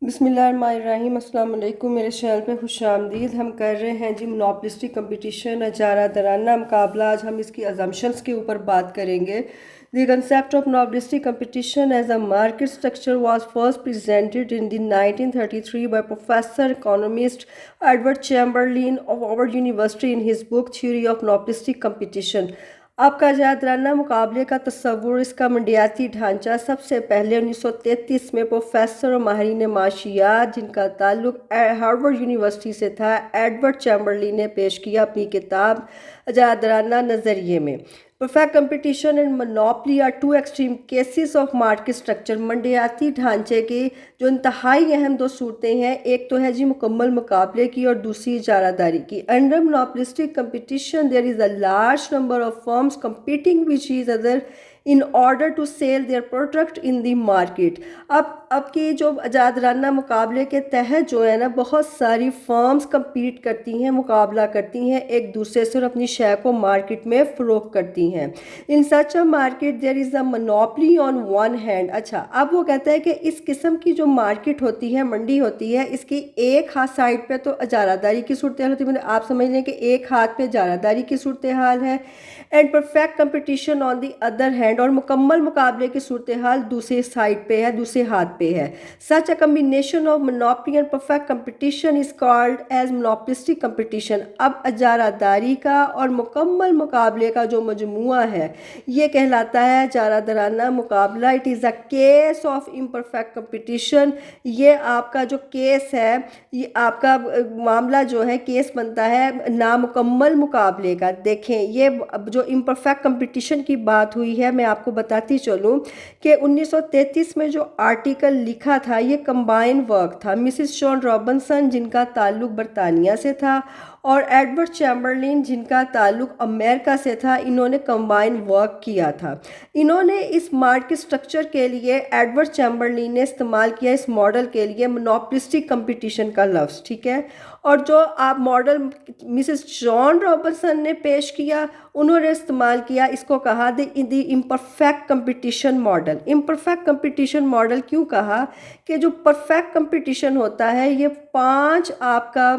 بسم اللہ الرحمن الرحیم۔ السلام علیکم، میرے چینل پہ خوش آمدید۔ ہم کر رہے ہیں جی مونوپولسٹک کمپٹیشن، اجارہ درانہ مقابلہ۔ آج ہم اس کی assumptions کے اوپر بات کریں گے۔ The concept of monopolistic competition as a market structure was first presented in the 1933 by Professor Economist Edward Chamberlain of Howard University in his book Theory of Monopolistic Competition۔ آپ کا اجارہ مقابلے کا تصور، اس کا منڈیاتی ڈھانچہ سب سے پہلے 1933 میں پروفیسر اور ماہرین معاشیات جن کا تعلق ہارورڈ یونیورسٹی سے تھا، ایڈورڈ چیمبرلین نے پیش کیا اپنی کتاب اجارہ نظریے میں۔ Perfect competition and monopoly are two extreme cases of market structure۔ منڈیاتی ڈھانچے کی جو انتہائی اہم دو صورتیں ہیں، ایک تو ہے جی مکمل مقابلے کی اور دوسری اجارہ داری کی۔ Under monopolistic competition there is a large number of firms competing with each other in order to sell their product in the market۔ اب کی جو اجارہ مقابلے کے تحت جو ہے نا، بہت ساری فرمز کمپیٹ کرتی ہیں، مقابلہ کرتی ہیں ایک دوسرے سے اور اپنی شے کو مارکیٹ میں فروخت کرتی ہیں۔ In such a market there is a monopoly on one hand. اچھا، اب وہ کہتا ہے کہ اس قسم کی جو مارکیٹ ہوتی ہے، منڈی ہوتی ہے، اس کی ایک ہاتھ سائڈ پہ تو اجارہ داری کی صورتحال ہوتی ہے، آپ سمجھ لیں کہ ایک ہاتھ پہ اجارہ داری کی صورتحال ہے، and perfect competition on the other hand, اور مکمل مقابلے کی صورتحال دوسرے سائڈ پہ ہے، دوسرے ہاتھ پہ ہے۔ Such a combination of monopoly and perfect competition is called as monopolistic competition۔ اب اجارہ داری کا اور مکمل مقابلے کا جو مجموعہ ہے یہ کہلاتا ہے اجارہ درانہ مقابلہ۔ It is a case of imperfect competition۔ یہ آپ کا جو کیس ہے، یہ آپ کا معاملہ جو ہے، کیس بنتا ہے نامکمل مقابلے کا۔ دیکھیں، یہ جو امپرفیکٹ کمپٹیشن کی بات ہوئی ہے، میں آپ کو بتاتی چلوں کہ 1933 میں جو آرٹیکل لکھا تھا یہ کمبائن ورک تھا۔ مسز جان رابنسن جن کا تعلق برطانیہ سے تھا اور ایڈورڈ چیمبرلین جن کا تعلق امریکہ سے تھا، انہوں نے کمبائن ورک کیا تھا۔ انہوں نے اس مارکیٹ سٹرکچر کے لیے، ایڈورڈ چیمبرلین نے استعمال کیا اس ماڈل کے لیے منوپولسٹک کمپٹیشن کا لفظ، ٹھیک ہے؟ اور جو آپ ماڈل مسز جان رابنسن نے پیش کیا، انہوں نے استعمال کیا، اس کو کہا the imperfect competition model. Imperfect competition model کیوں کہا؟ کہ جو پرفیکٹ کمپٹیشن ہوتا ہے یہ 5 آپ کا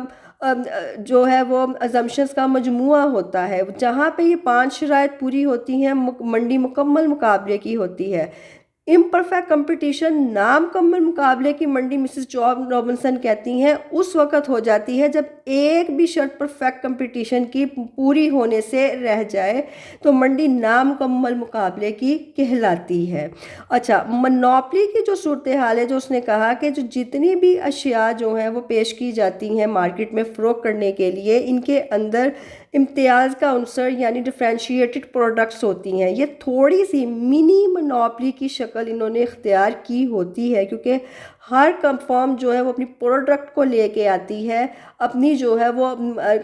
جو ہے وہ assumptions کا مجموعہ ہوتا ہے، جہاں پہ یہ 5 شرائط پوری ہوتی ہیں، منڈی مکمل مقابلے کی ہوتی ہے۔ امپرفیکٹ کمپٹیشن نامکمل مقابلے کی منڈی مسز جان رابنسن کہتی ہیں اس وقت ہو جاتی ہے جب ایک بھی شرط پرفیکٹ کمپٹیشن کی پوری ہونے سے رہ جائے تو منڈی نامکمل مقابلے کی کہلاتی ہے۔ اچھا، منوپلی کی جو صورتحال ہے، جو اس نے کہا کہ جو جتنی بھی اشیاء جو ہیں وہ پیش کی جاتی ہیں مارکیٹ میں فروخت کرنے کے لیے، ان کے اندر امتیاز کا عنصر یعنی ڈیفرینشیٹڈ پروڈکٹس ہوتی ہیں۔ یہ تھوڑی سی منی منوپلی کی شکل انہوں نے اختیار کی ہوتی ہے، کیونکہ ہر فرم جو ہے وہ اپنی پروڈکٹ کو لے کے آتی ہے، اپنی جو ہے وہ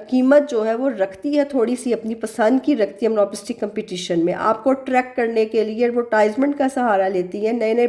قیمت جو ہے وہ رکھتی ہے، تھوڑی سی اپنی پسند کی رکھتی ہے منوپولسٹک کمپٹیشن میں۔ آپ کو ٹریک کرنے کے لیے ایڈورٹائزمنٹ کا سہارا لیتی ہے، نئے نئے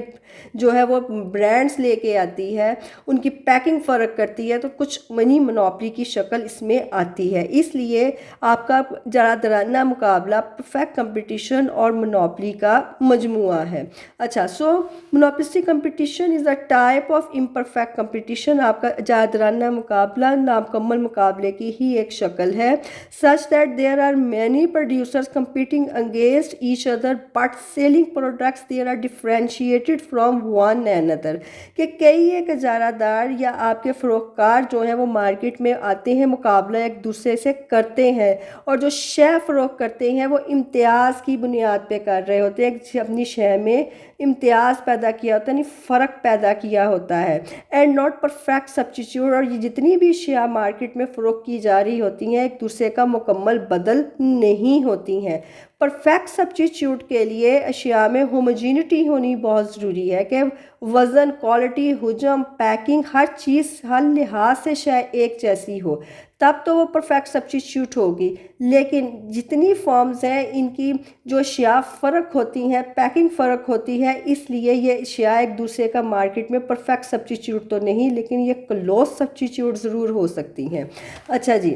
جو ہے وہ برانڈز لے کے آتی ہے، ان کی پیکنگ فرق کرتی ہے، تو کچھ منی منوپلی کی شکل اس میں آتی ہے۔ اس لیے آپ کا اجارہ درانہ مقابلہ پرفیکٹ کمپٹیشن اور منوپلی کا مجموعہ ہے۔ اچھا، so monopolistic competition is a type of imperfect competition. آپ کا اجارہ درانہ مقابلہ نامکمل مقابلے کی ہی ایک شکل ہے۔ such that there are many producers competing against each other but selling products they are differentiated from one another۔ کہ کئی ایک اجارہ دار یا آپ کے فروختکار جو ہیں وہ مارکیٹ میں آتے ہیں، مقابلہ ایک دوسرے سے کرتے ہیں، اور جو شے فروخت کرتے ہیں وہ امتیاز کی بنیاد پہ کر رہے ہوتے ہیں، اپنی شے میں امتیاز پیدا کیا ہوتا ہے، یعنی فرق پیدا کیا ہوتا ہے۔ اینڈ ناٹ پرفیکٹ سبسٹیچیوٹ، اور یہ جتنی بھی اشیاء مارکیٹ میں فروخت کی جا رہی ہوتی ہیں ایک دوسرے کا مکمل بدل نہیں ہوتی ہیں۔ پرفیکٹ سبسٹیچیوٹ کے لیے اشیاء میں ہوموجینٹی ہونی بہت ضروری ہے، کہ وزن، کوالٹی، حجم، پیکنگ، ہر چیز ہر لحاظ سے شاید ایک جیسی ہو، تب تو وہ پرفیکٹ سبسٹیچیوٹ ہوگی۔ لیکن جتنی فارمز ہیں ان کی جو اشیاء فرق ہوتی ہیں، پیکنگ فرق ہوتی ہے، اس لیے یہ اشیاء ایک دوسرے کا مارکیٹ میں پرفیکٹ سبسٹیچیوٹ تو نہیں، لیکن یہ کلوز سبسٹیچیوٹ ضرور ہو سکتی ہیں۔ اچھا جی،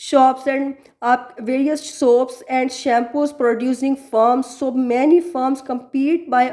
shops and various soaps and shampoos producing firms. So many firms compete by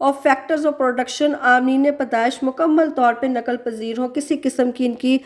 اور فیکٹرز آف پروڈکشن آمین پیدائش مکمل طور پہ نقل پذیر ہوں، کسی قسم کی ان کی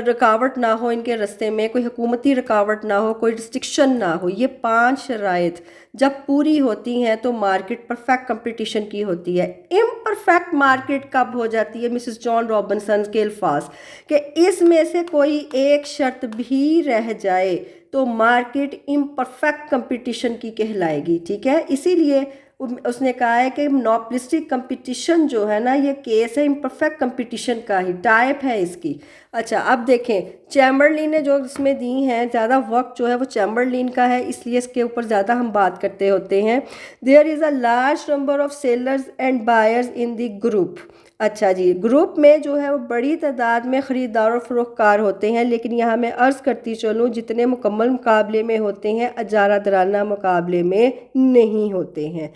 رکاوٹ نہ ہو، ان کے رستے میں کوئی حکومتی رکاوٹ نہ ہو، کوئی ریسٹرکشن نہ ہو. یہ 5 شرائط جب پوری ہوتی ہیں تو مارکیٹ پرفیکٹ کمپٹیشن کی ہوتی ہے. امپرفیکٹ مارکیٹ کب ہو جاتی ہے؟ مسز جان رابنسن کے الفاظ کہ اس میں سے کوئی ایک شرط بھی رہ جائے تو مارکیٹ امپرفیکٹ کمپٹیشن کی کہلائے گی. ٹھیک ہے، اسی لیے اس نے کہا ہے کہ مونوپولسٹک کمپٹیشن جو ہے نا یہ کیس ہے امپرفیکٹ کمپٹیشن کا ہی، ٹائپ ہے اس کی. اچھا اب دیکھیں چیمبرلین نے جو اس میں دی ہیں، زیادہ وقت جو ہے وہ چیمبرلین کا ہے، اس لیے اس کے اوپر زیادہ ہم بات کرتے ہوتے ہیں. There is a large number of sellers and buyers in the group. اچھا جی، گروپ میں جو ہے وہ بڑی تعداد میں خریدار اور فروخت کار ہوتے ہیں، لیکن یہاں میں عرض کرتی چلوں جتنے مکمل مقابلے میں ہوتے ہیں اجارہ درانہ مقابلے میں نہیں ہوتے ہیں.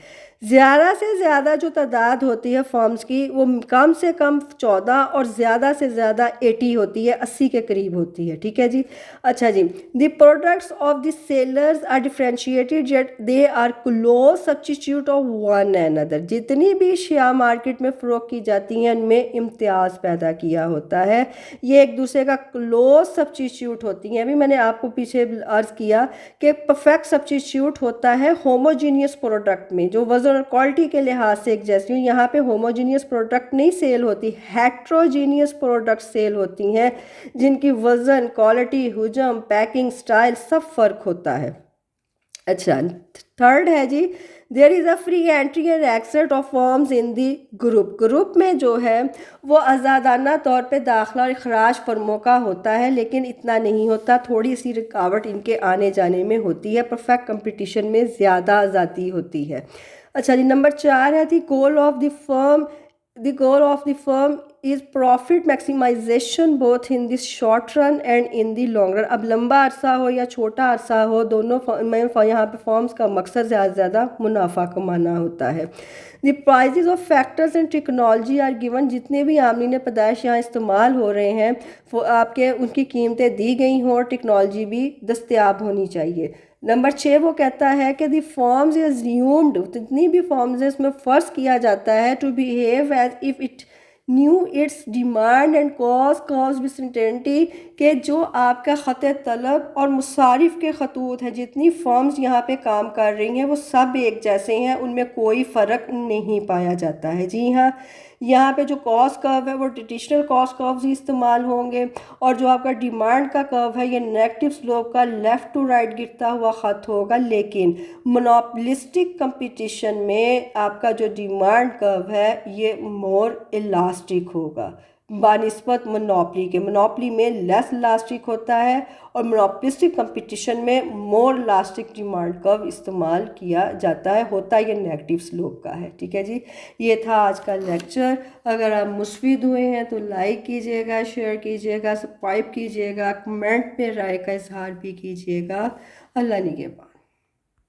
زیادہ سے زیادہ جو تعداد ہوتی ہے فارمز کی وہ کم سے کم 14 اور زیادہ سے زیادہ 80 ہوتی ہے، 80 کے قریب ہوتی ہے. ٹھیک ہے جی. اچھا جی، the products of the sellers are differentiated yet they are close substitute of one and other. جتنی بھی اشیاء مارکیٹ میں فروخت کی جاتی ہیں ان میں امتیاز پیدا کیا ہوتا ہے، یہ ایک دوسرے کا کلوز سبسٹیٹیوٹ ہوتی ہیں. ابھی میں نے آپ کو پیچھے عرض کیا کہ پرفیکٹ سبسٹیٹیوٹ ہوتا ہے ہوموجینیس پروڈکٹ میں جو وزن اور کوالٹی کے لحاظ سے ایک جیسی ہوں. یہاں پہ ہوموجینیس پروڈکٹ نہیں سیل ہوتی، ہیٹروجینیس پروڈکٹ سیل ہوتی ہیں جن کی وزن، کوالٹی، حجم، پیکنگ سٹائل سب فرق ہوتا ہے. اچھا تھرڈ ہے جی، there is a free entry and exit of firms in the group. Group میں جو ہے وہ آزادانہ طور پہ داخلہ اور اخراج فرموں کا ہوتا ہے، لیکن اتنا نہیں ہوتا، تھوڑی سی رکاوٹ ان کے آنے جانے میں ہوتی ہے. پرفیکٹ کمپٹیشن میں زیادہ آزادی ہوتی ہے. اچھا جی، نمبر 4 ہے the goal of the firm. The goal of the firm is profit maximization both in the short run and in the long run. اب لمبا عرصہ ہو یا چھوٹا عرصہ ہو، دونوں میں یہاں پہ فارمز کا مقصد زیادہ سے زیادہ منافع کمانا ہوتا ہے. The prices of factors and technology are given. جتنے بھی آمین پیدائش یہاں استعمال ہو رہے ہیں وہ آپ کے ان کی قیمتیں دی گئی ہوں اور ٹیکنالوجی بھی دستیاب ہونی چاہیے. نمبر 6 وہ کہتا ہے کہ دی فارمز assumed، جتنی بھی فارمز ہیں اس میں فرض کیا جاتا ہے to behave as if it knew its demand and cause with certainty، کہ جو آپ کا خط طلب اور مصارف کے خطوط ہیں، جتنی فارمز یہاں پہ کام کر رہی ہیں وہ سب ایک جیسے ہیں، ان میں کوئی فرق نہیں پایا جاتا ہے. جی ہاں، یہاں پہ جو کاسٹ کرو ہے وہ ٹریڈیشنل کاسٹ کروز ہی استعمال ہوں گے، اور جو آپ کا ڈیمانڈ کا کرو ہے یہ نیگیٹو سلوپ کا لیفٹ ٹو رائٹ گرتا ہوا خط ہوگا. لیکن مونوپولسٹک کمپٹیشن میں آپ کا جو ڈیمانڈ کرو ہے یہ مور الاسٹک ہوگا بنسبت مونوپلی کے. مونوپلی میں لیس الاسٹک ہوتا ہے اور مونوپولسٹک کمپٹیشن میں مور الاسٹک ڈیمانڈ کرو استعمال کیا جاتا ہے. ہوتا یہ نیگیٹو سلوپ کا ہے. ٹھیک ہے جی، یہ تھا آج کا لیکچر. اگر آپ مستفید ہوئے ہیں تو لائک کیجیے گا، شیئر کیجیے گا، سبسکرائب کیجیے گا، کمنٹ پہ رائے کا اظہار بھی کیجیے گا. اللہ نگہبان.